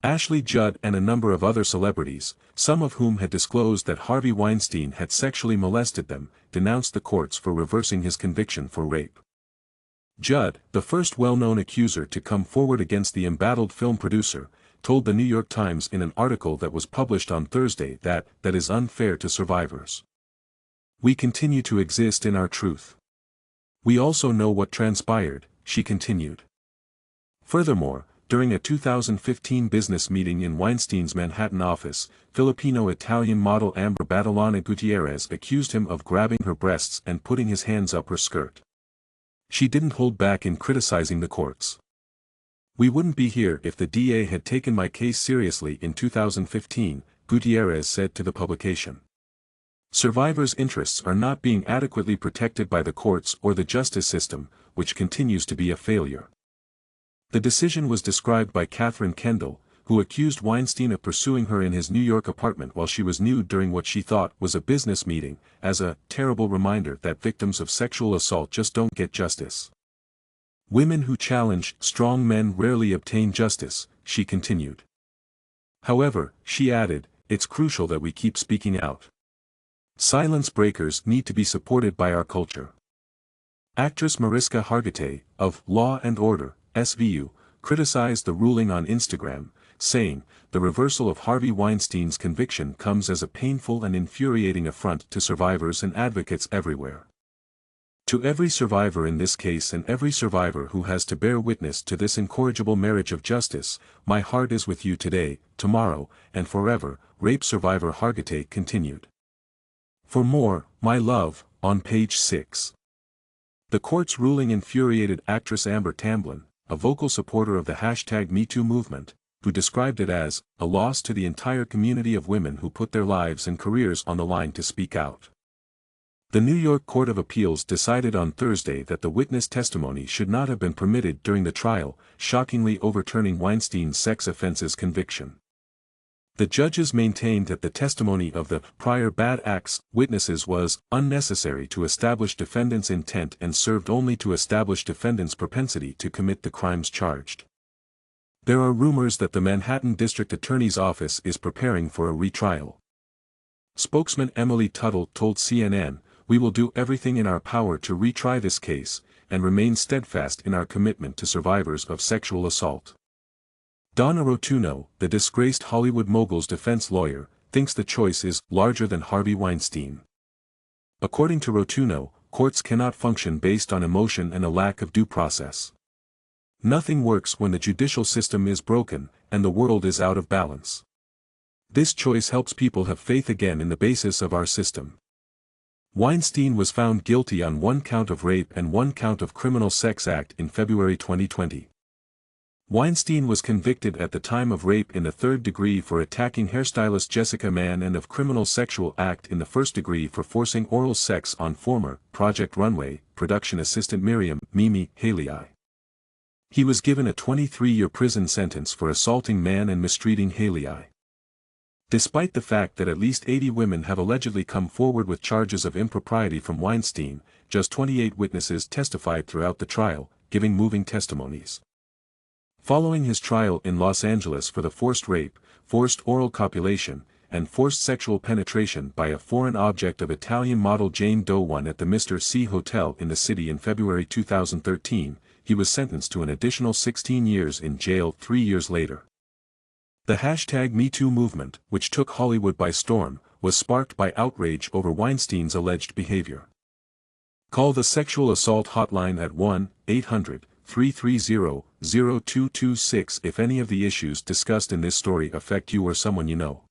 Ashley Judd and a number of other celebrities, some of whom had disclosed that Harvey Weinstein had sexually molested them, denounced the courts for reversing his conviction for rape. Judd, the first well-known accuser to come forward against the embattled film producer, told the New York Times in an article that was published on Thursday that is unfair to survivors. "We continue to exist in our truth. We also know what transpired," she continued. Furthermore, during a 2015 business meeting in Weinstein's Manhattan office, Filipino-Italian model Amber Badalona Gutierrez accused him of grabbing her breasts and putting his hands up her skirt. She didn't hold back in criticizing the courts. "We wouldn't be here if the DA had taken my case seriously in 2015, Gutierrez said to the publication. Survivors' interests are not being adequately protected by the courts or the justice system, which continues to be a failure. The decision was described by Catherine Kendall, who accused Weinstein of pursuing her in his New York apartment while she was nude during what she thought was a business meeting, as a terrible reminder that victims of sexual assault just don't get justice. Women who challenge strong men rarely obtain justice, she continued. However, she added, it's crucial that we keep speaking out. Silence breakers need to be supported by our culture. Actress Mariska Hargitay, of Law and Order, SVU, criticized the ruling on Instagram, saying, the reversal of Harvey Weinstein's conviction comes as a painful and infuriating affront to survivors and advocates everywhere. To every survivor in this case and every survivor who has to bear witness to this incorrigible marriage of justice, my heart is with you today, tomorrow, and forever, rape survivor Hargitay continued. For more, my love, on page 6. The court's ruling infuriated actress Amber Tamblyn, a vocal supporter of the #MeToo movement, who described it as a loss to the entire community of women who put their lives and careers on the line to speak out. The New York Court of Appeals decided on Thursday that the witness testimony should not have been permitted during the trial, shockingly overturning Weinstein's sex offenses conviction. The judges maintained that the testimony of the prior bad acts witnesses was unnecessary to establish defendant's intent and served only to establish defendant's propensity to commit the crimes charged. There are rumors that the Manhattan District Attorney's Office is preparing for a retrial. Spokesman Emily Tuttle told CNN, "We will do everything in our power to retry this case, and remain steadfast in our commitment to survivors of sexual assault." Donna Rotuno, the disgraced Hollywood mogul's defense lawyer, thinks the choice is larger than Harvey Weinstein. According to Rotuno, courts cannot function based on emotion and a lack of due process. Nothing works when the judicial system is broken, and the world is out of balance. This choice helps people have faith again in the basis of our system. Weinstein was found guilty on 1 count of rape and 1 count of criminal sex act in February 2020. Weinstein was convicted at the time of rape in the 3rd degree for attacking hairstylist Jessica Mann and of criminal sexual act in the 1st degree for forcing oral sex on former Project Runway production assistant Mimi Haley. He was given a 23-year prison sentence for assaulting Mann and mistreating Haley. Despite the fact that at least 80 women have allegedly come forward with charges of impropriety from Weinstein, just 28 witnesses testified throughout the trial, giving moving testimonies. Following his trial in Los Angeles for the forced rape, forced oral copulation, and forced sexual penetration by a foreign object of Italian model Jane Doe 1 at the Mr. C Hotel in the city in February 2013, he was sentenced to an additional 16 years in jail 3 years later. The #MeToo movement, which took Hollywood by storm, was sparked by outrage over Weinstein's alleged behavior. Call the sexual assault hotline at 1-800-330-0226 if any of the issues discussed in this story affect you or someone you know.